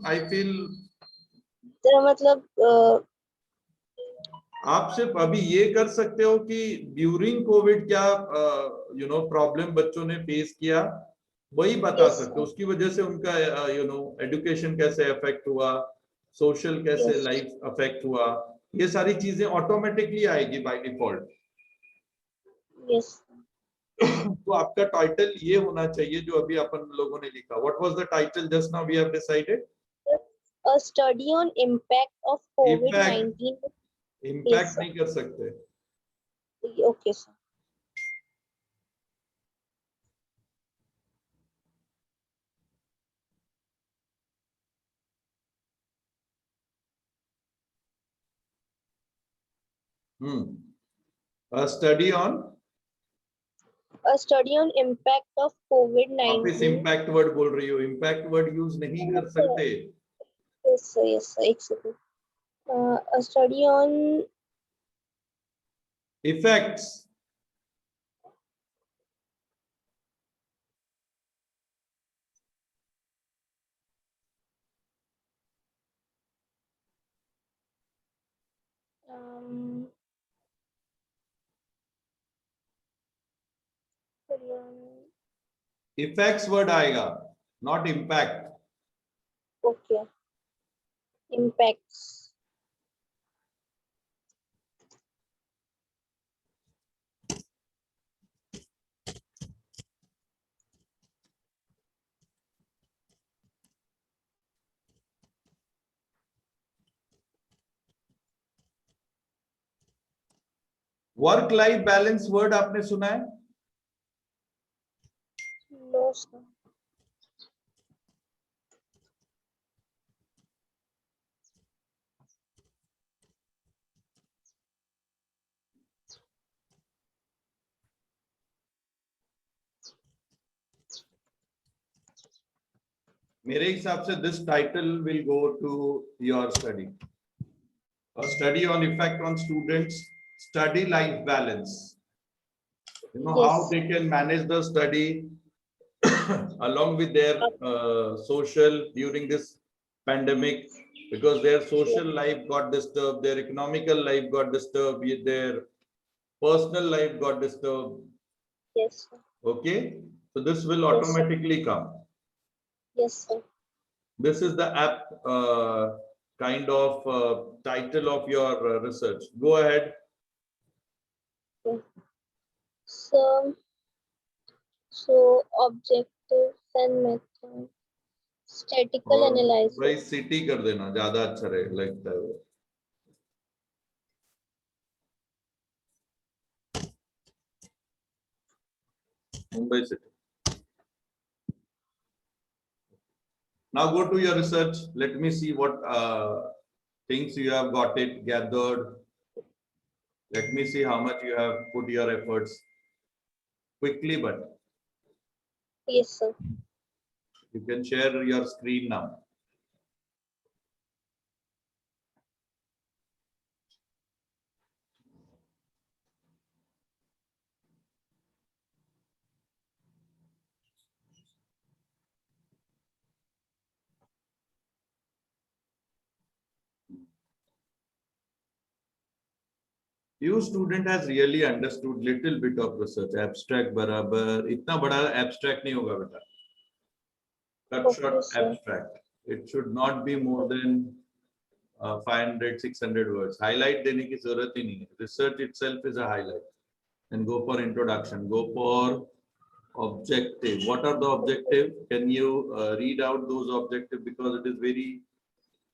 I feel मतलब आप सिर्फ अभी ये कर सकते हो कि ड्यूरिंग कोविड क्या प्रॉब्लम बच्चों ने फेस किया वही बता Yes, सकते हो, उसकी वजह से उनका एजुकेशन कैसे अफेक्ट हुआ, सोशल कैसे yes, लाइफ अफेक्ट हुआ, ये सारी चीजें ऑटोमेटिकली आएगी बाय डिफॉल्ट। yes. तो आपका टाइटल ये होना चाहिए जो अभी अपन लोगों ने लिखा। What was the title just now we have decided? A study on impact of impact, COVID-19. Yes, impact sir. नहीं कर सकते। Okay, sir. A study on, A study on impact of वापिस COVID-19. इम्पैक्ट वर्ड बोल रही हो, impact word use नहीं कर Yes, sir. सकते। Yes, sir. Yes, sir. एक second. A study on effects, um, study on effects word आएगा, not impact. okay impacts. Work life balance word आपने सुना है? No, sir. मेरे हिसाब से this title will go to your study, a study on effect on students study life balance, how Yes. they can manage the study along with their social during this pandemic, because their social life got disturbed, their economical life got disturbed, their personal life got disturbed. Yes, sir. Okay, so this will Yes, sir. automatically come. Yes, sir. This is the app kind of title of your research. Go ahead. Okay. So objectives and methods. Statistical और analysis. भाई city कर देना, ज्यादा अच्छा रहे लगता है वो। Mumbai city. Now go to your research. Let me see what things you have got it gathered. Let me see how much you have put your efforts. Quickly, but Yes, sir. you can share your screen now. You student has really understood little bit of research. Abstract बराबर इतना बड़ा abstract नहीं होगा बेटा. Cut Okay, short sir. abstract. It should not be more than 500, 600 words. Highlight देने की जरूरत ही नहीं है. Research itself is a highlight. And go for introduction. Go for objective. What are the objective? Can you read out those objective, because it is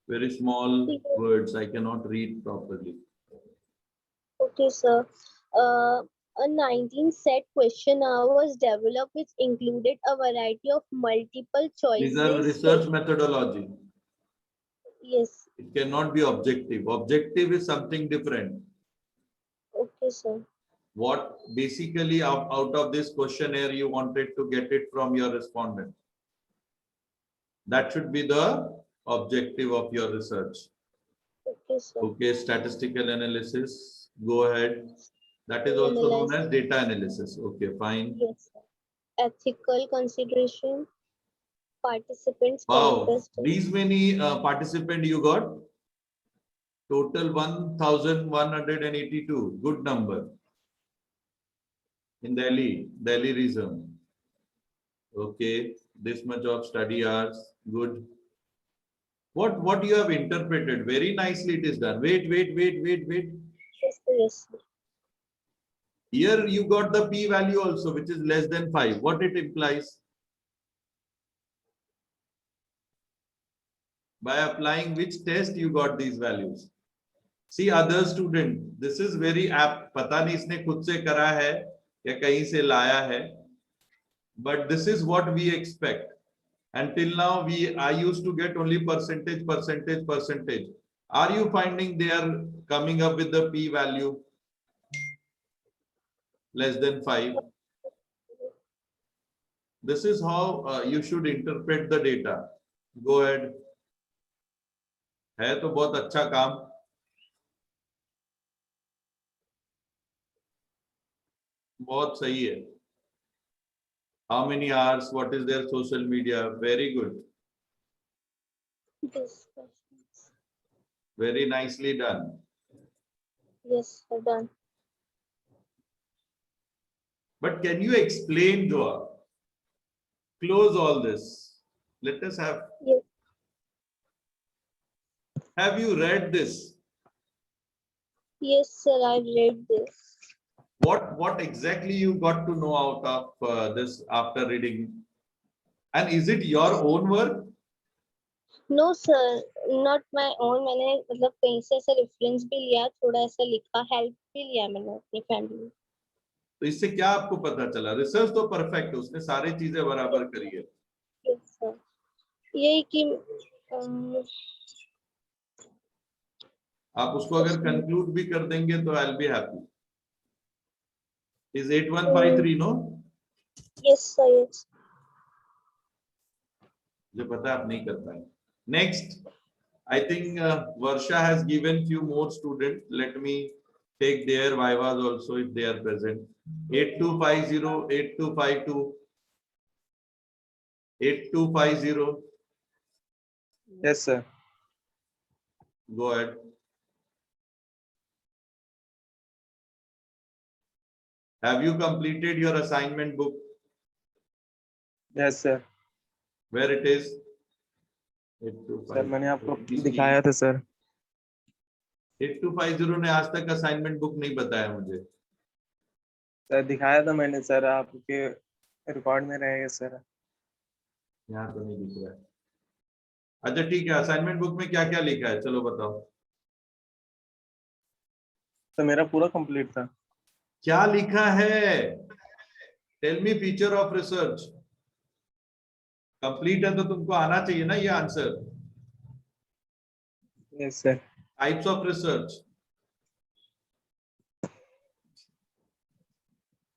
very small words. I cannot read properly. Okay, sir. A 19 set questionnaire was developed which included a variety of multiple These are choices. research methodology. Yes. It cannot be objective. Objective is something different. Okay, sir. What basically out of this questionnaire you wanted to get it from your respondent. That should be the objective of your research. Okay, sir. Okay, statistical analysis. Go ahead. That is also known as data analysis. Okay, fine. Yes, sir. Ethical consideration, participants Wow, contest. these many participant you got? Total 1,182. Good number. In Delhi region. Okay, this much of study hours. Good. What you have interpreted? Very nicely it is done. Wait. Yes, sir, yes, sir. Here you got the p value also, which is less than 5. What it implies? By applying which test you got these values? See other student, this is very apt. पता नहीं इसने खुद से करा है या कहीं से लाया है. But this is what we expect. Until now, I used to get only percentage. Are you finding they are coming up with the p value less than 5? This is how you should interpret the data. Go ahead. है तो बहुत अच्छा काम. बहुत सही है. How many hours? What is their social media? Very good. This questions. Very nicely done. Yes, sir, done. But can you explain, Joa? Close all this. Let us have. Yes. Have you read this? Yes, sir, I read this. What exactly you got to know out of this after reading? And is it your own work? No, sir, not my own. मैंने मतलब कहीं से ऐसा reference भी लिया, थोड़ा ऐसा लिखा, हेल्प भी लिया मैंने अपनी फैमिली. तो इससे क्या आपको पता चला? रिसर्च तो परफेक्ट है, उसने सारी चीजें बराबर करी है. Yes, sir. यही कि आप उसको अगर कंक्लूड भी कर देंगे तो I will be happy. Is 8153 no? yes, sir, yes. मुझे पता है आप नहीं कर पाए. Next, I think Varsha has given few more students. Let me take their vivas also if they are present. 8250, 8252, 8250. Yes, sir. Go ahead. Have you completed your assignment book? Yes, sir. Where it is? Sir मैंने आपको दिखाया था sir. 8250 ने आज तक assignment book नहीं बताया मुझे. सर दिखाया था मैंने सर, आपके रिकॉर्ड में रहेगा सर. यहाँ तो नहीं दिख रहा है. अच्छा ठीक है, असाइनमेंट बुक में क्या क्या लिखा है चलो बताओ. तो मेरा पूरा कंप्लीट था. क्या लिखा है? Tell me feature of research. Complete है तो तुमको आना चाहिए ना ये answer. Yes sir. Types of research.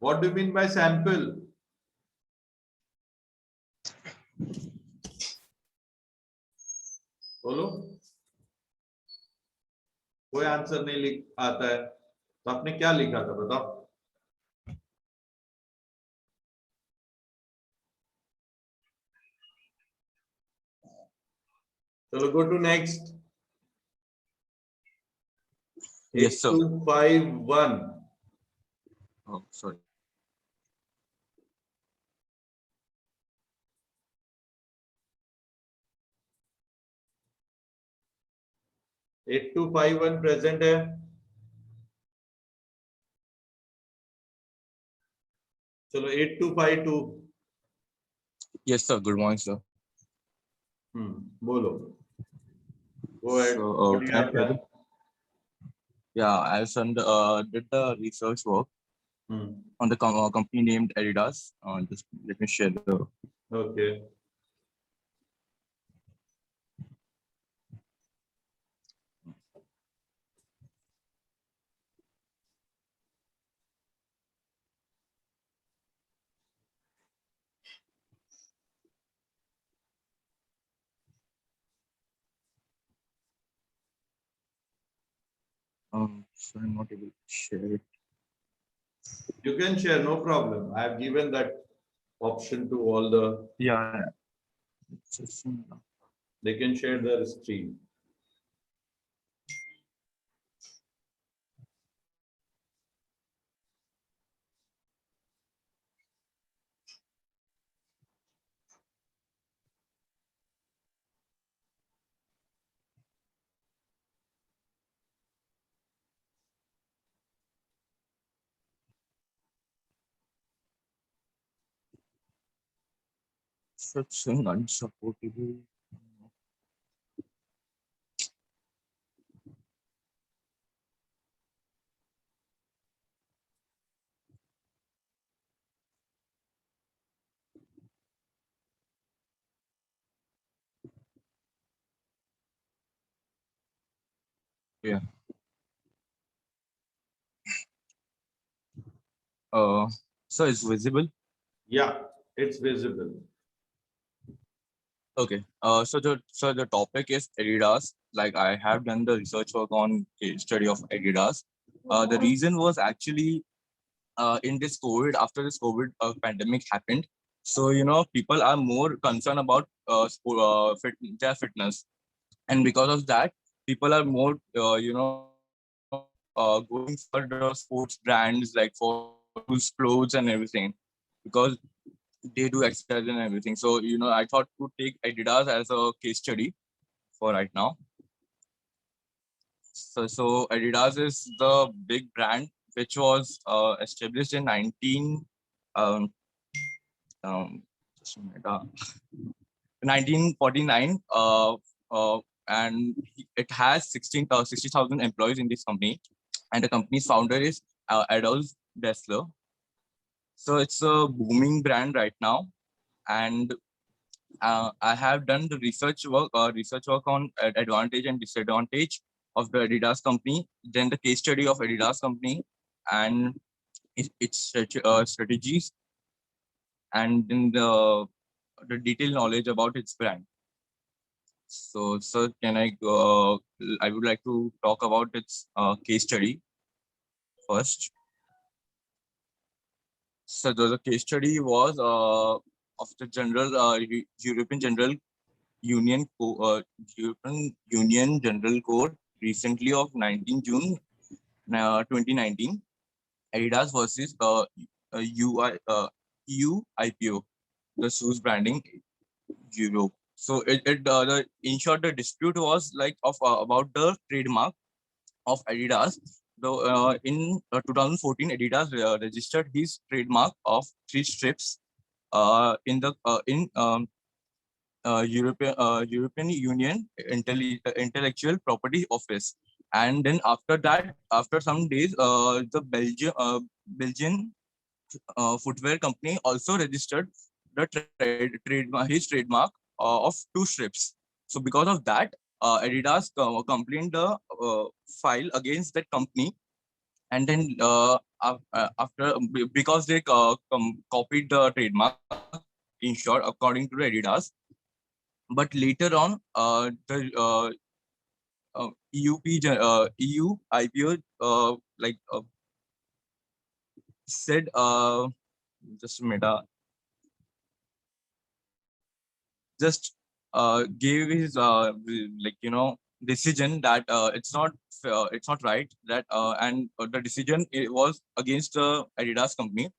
What do mean by sample? बोलो. कोई आंसर नहीं लिख आता है तो आपने क्या लिखा था बताओ. चलो go to next. Yes, sir. 8251. Oh, sorry. Eight two five one present है. चलो 8252. Yes, sir. Good morning, sir. बोलो. Go ahead. So, What do you have done? yeah, I did the research work on the company named Adidas. Just let me share the. Okay. So I'm not able to share it. You can share, no problem. I have given that option to all the. Yeah. They can share their screen. Such an unsupportable. Yeah. So it's visible. Yeah, it's visible. Okay. So the topic is Adidas. Like I have done the research work on case study of Adidas. The reason was actually in this COVID, after this COVID pandemic happened. So people are more concerned about their fitness, and because of that, people are more going for the sports brands like for shoes, clothes, and everything, because they do exercise and everything. So I thought to take Adidas as a case study for right now. So Adidas is the big brand which was established in um, just a minute, 1949, and it has 60,000 employees in this company, and the company's founder is Adolf Dassler. So it's a booming brand right now, and I have done the research work on advantage and disadvantage of the Adidas company, then the case study of Adidas company and its strategies, and then the detailed knowledge about its brand. So, sir, can I go? I would like to talk about its case study first. So, the case study was of the European General European Union General Code recently of 19 June 2019. Adidas versus EU IPO, the shoes branding Europe. So in short, the dispute was like about the trademark of Adidas. Though in 2014, Adidas registered his trademark of 3 strips in the European Union Intellectual Property Office, and then after that, after some days, the Belgian footwear company also registered the his trademark of 2 strips. So because of that, Adidas complained the file against that company, and then after because they copied the trademark, in short, according to the Adidas. But later on, the EU IPO said just a minute, just gave his decision that it's not right that and the decision it was against the Adidas company.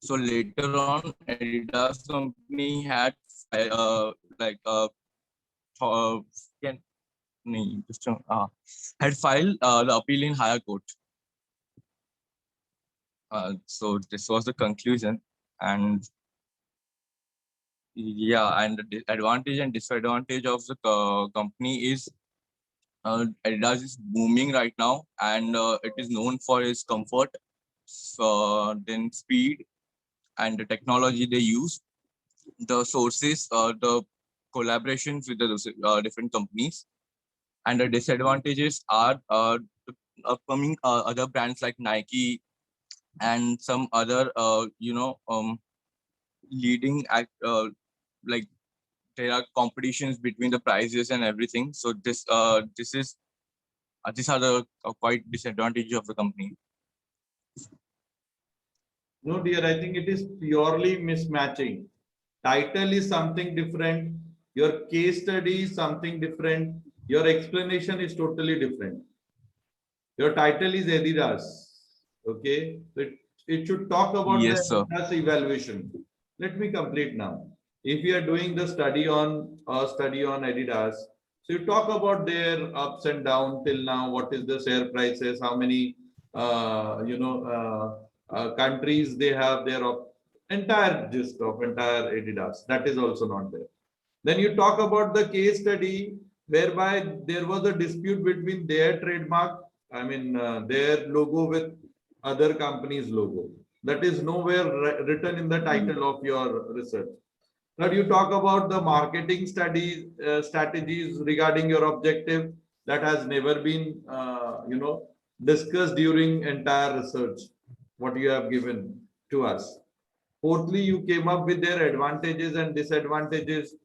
So later on, Adidas company had like can just had filed the appeal in higher court. So this was the conclusion, and yeah, and the advantage and disadvantage of the company is Adidas is booming right now, and it is known for its comfort, then speed, and the technology they use, the sources, the collaborations with the different companies, and the disadvantages are the upcoming other brands like Nike and some other leading like there are competitions between the prices and everything. So these are the quite disadvantages of the company. No, dear, I think it is purely mismatching. Title is something different, Your case study is something different. Your explanation is totally different. Your title is Adidas. Okay. It should talk about the Yes, sir. Adidas evaluation. Let me complete now. If you are doing the study on Adidas, so you talk about their ups and downs till now, what is the share prices, how many countries they have, their entire gist of entire Adidas. That is also not there. Then you talk about the case study whereby there was a dispute between their trademark, their logo with other company's logo. That is nowhere written in the title of your research. Now you talk about the marketing studies, strategies regarding your objective that has never been, discussed during entire research, what you have given to us. Fourthly, you came up with their advantages and disadvantages.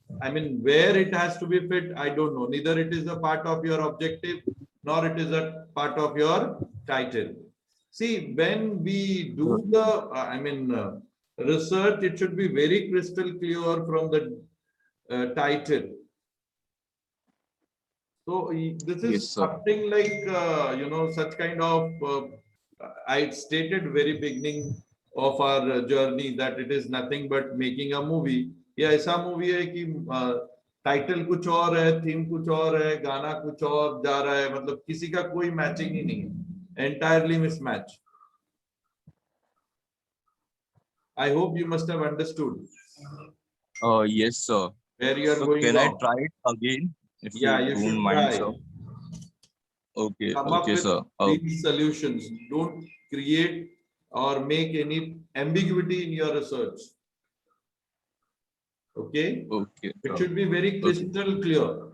Where it has to be fit, I don't know. Neither it is a part of your objective, nor it is a part of your title. See, when we do the, research, it should be very crystal clear from the title. So this Yes, is sir. something like, such kind of, I stated very beginning of our journey that it is nothing but making a movie. ये ऐसा movie है कि title कुछ और है, theme कुछ और है, गाना कुछ और जा रहा है, मतलब किसी का कोई मैचिंग ही नहीं है, entirely mismatch. I hope you must have understood Yes, sir. where you are So going can I wrong. try it again? If Yeah, you don't should mind, try. sir. Okay, Come up okay, with sir. these solutions. Don't create or make any ambiguity in your research. Okay? Okay, It sir. should be very crystal clear.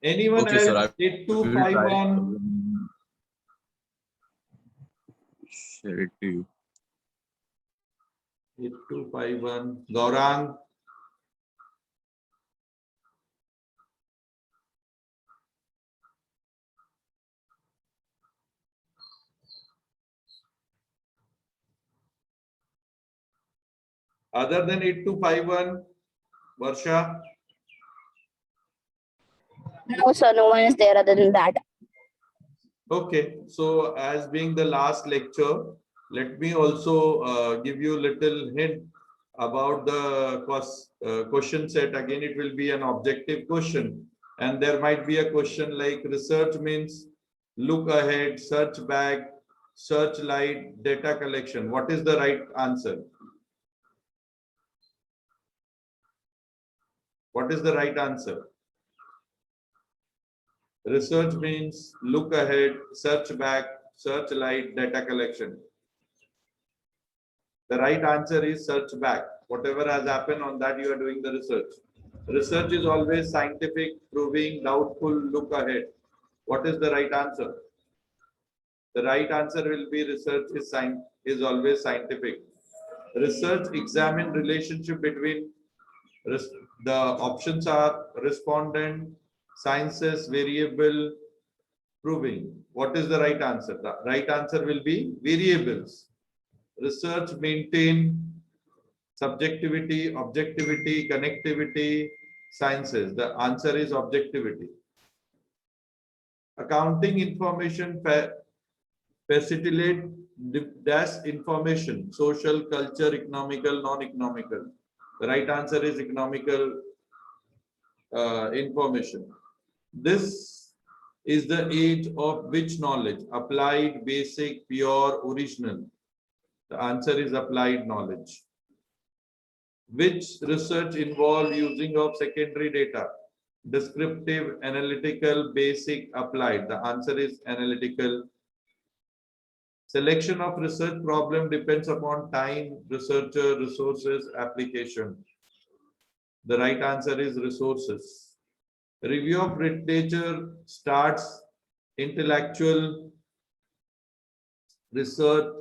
Anyone Okay, sir. else? I will try it 8251. again. Share it to you. 8251. Gaurang. Other than 8251, Varsha. No, sir, no one is there other than that. Okay, so as being the last lecture, let me also give you a little hint about the question set. Again, it will be an objective question, and there might be a question like research means look ahead, search back, searchlight, data collection. What is the right answer? What is the right answer? Research means look ahead, search back, searchlight, data collection. The right answer is search back. Whatever has happened on that, you are doing the research. Research is always scientific, proving, doubtful, look ahead. What is the right answer? The right answer will be research is always scientific. Research examine relationship between the options are respondent, sciences, variable, proving. What is the right answer? The right answer will be variables. Research maintain subjectivity, objectivity, connectivity, sciences. The answer is objectivity. Accounting information facilitate dash information, social, culture, economical, non-economical. The right answer is economical information. This is the age of which knowledge? Applied, basic, pure, original. The answer is applied knowledge. Which research involve using of secondary data? Descriptive, analytical, basic, applied. The answer is analytical. Selection of research problem depends upon time, researcher, resources, application. The right answer is resources. Review of literature starts intellectual research,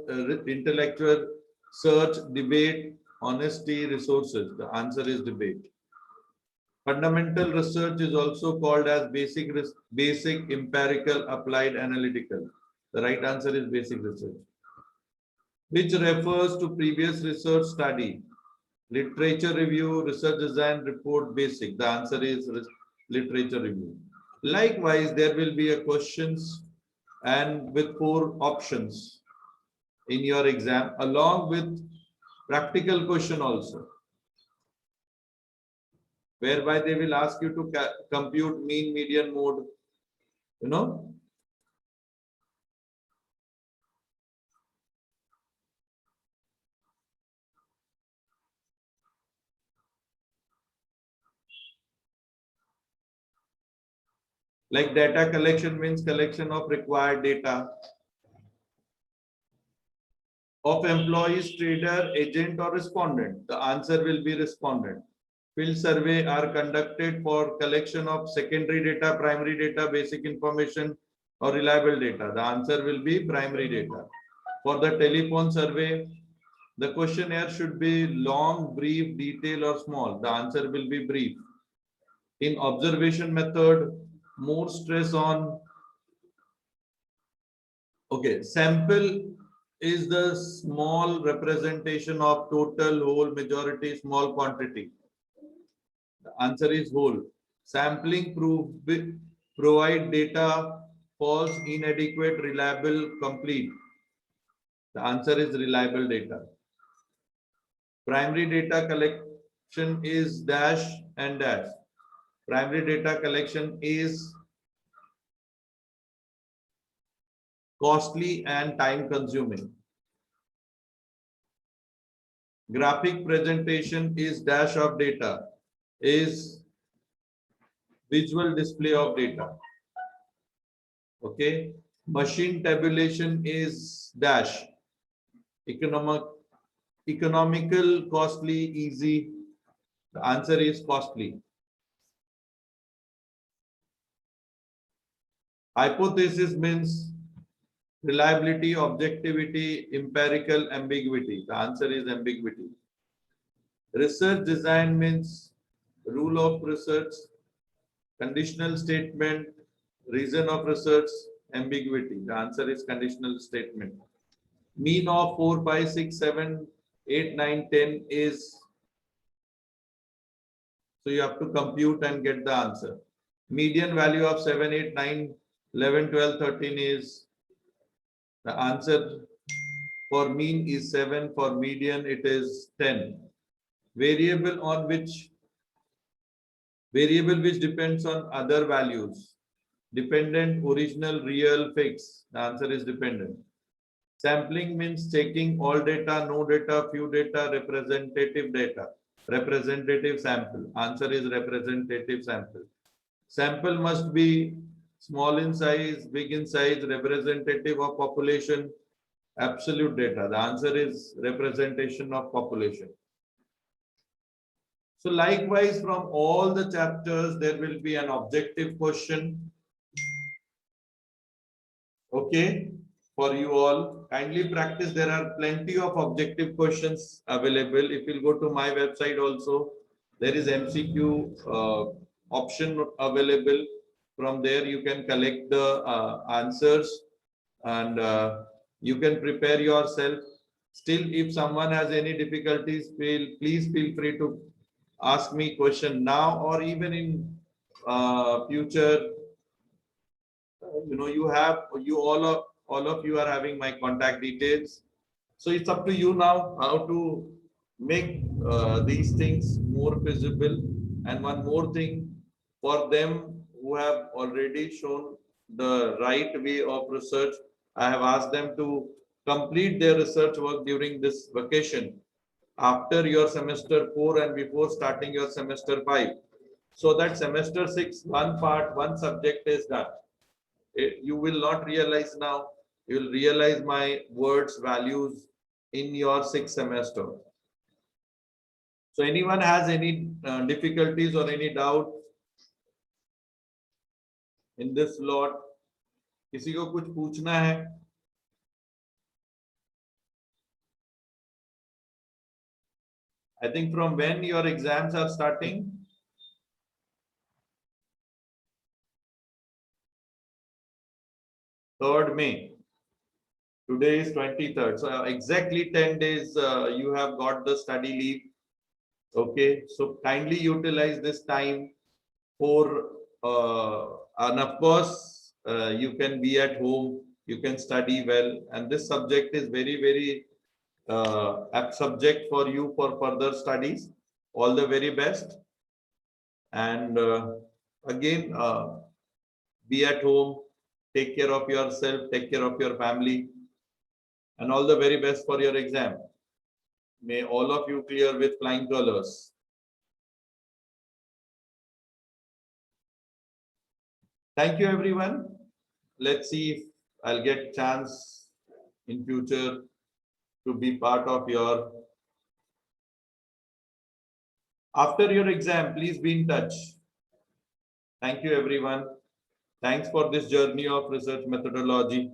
intellectual search, debate, honesty, resources. The answer is debate. Fundamental research is also called as basic, empirical, applied, analytical. The right answer is basic research. Which refers to previous research study. Literature review, research design, report, basic. The answer is literature review. Likewise, there will be a questions and with 4 options in your exam, along with practical question also, whereby they will ask you to compute mean, median, mode, you know. Like data collection means collection of required data of employees, trader, agent or respondent. The answer will be respondent. Field survey are conducted for collection of secondary data, primary data, basic information or reliable data. The answer will be primary data. For the telephone survey, the questionnaire should be long, brief, detailed or small. The answer will be brief. In observation method, more stress on, okay, sample is the small representation of total, whole, majority, small quantity. The answer is whole. Sampling provide data false, inadequate, reliable, complete. The answer is reliable data. Primary data collection is dash and dash. Primary data collection is costly and time consuming. Graphic presentation is dash of data, is visual display of data. Okay. Machine tabulation is dash. Economical, costly, easy. The answer is costly. Hypothesis means reliability, objectivity, empirical, ambiguity. The answer is ambiguity. Research design means rule of research, conditional statement, reason of research, ambiguity. The answer is conditional statement. Mean of 4, 5, 6, 7, 8, 9, 10 is, so you have to compute and get the answer. Median value of 7, 8, 9, 11, 12, 13 is, the answer for mean is 7, for median it is 10. Variable which depends on other values. Dependent, original, real, fixed. The answer is dependent. Sampling means taking all data, no data, few data, representative data. Representative sample. Answer is representative sample. Sample must be small in size, big in size, representative of population, absolute data. The answer is representation of population. So likewise, from all the chapters, there will be an objective question. Okay, for you all, kindly practice. There are plenty of objective questions available. If you go to my website also, there is MCQ option available. From there, you can collect the answers and you can prepare yourself. Still, if someone has any difficulties, please feel free to ask me question now or even in future. You know, all of you are having my contact details. So it's up to you now how to make these things more visible. And one more thing, for them who have already shown the right way of research, I have asked them to complete their research work during this vacation after your semester 4 and before starting your semester 5. So that semester 6, one subject is done. You will not realize now, you will realize my words, values in your 6th semester. So anyone has any difficulties or any doubt in this lot? किसी को कुछ पूछना है? I think from when your exams are starting? May 3rd. Today is 23rd. So exactly 10 days you have got the study leave. Okay, so kindly utilize this time for, and of course, you can be at home, you can study well, and this subject is very apt subject for you for further studies. All the very best. And again, be at home, take care of yourself, take care of your family, and all the very best for your exam. May all of you clear with flying colors. Thank you, everyone. Let's see if I'll get chance in future to be part of your. After your exam, please be in touch. Thank you, everyone. Thanks for this journey of research methodology.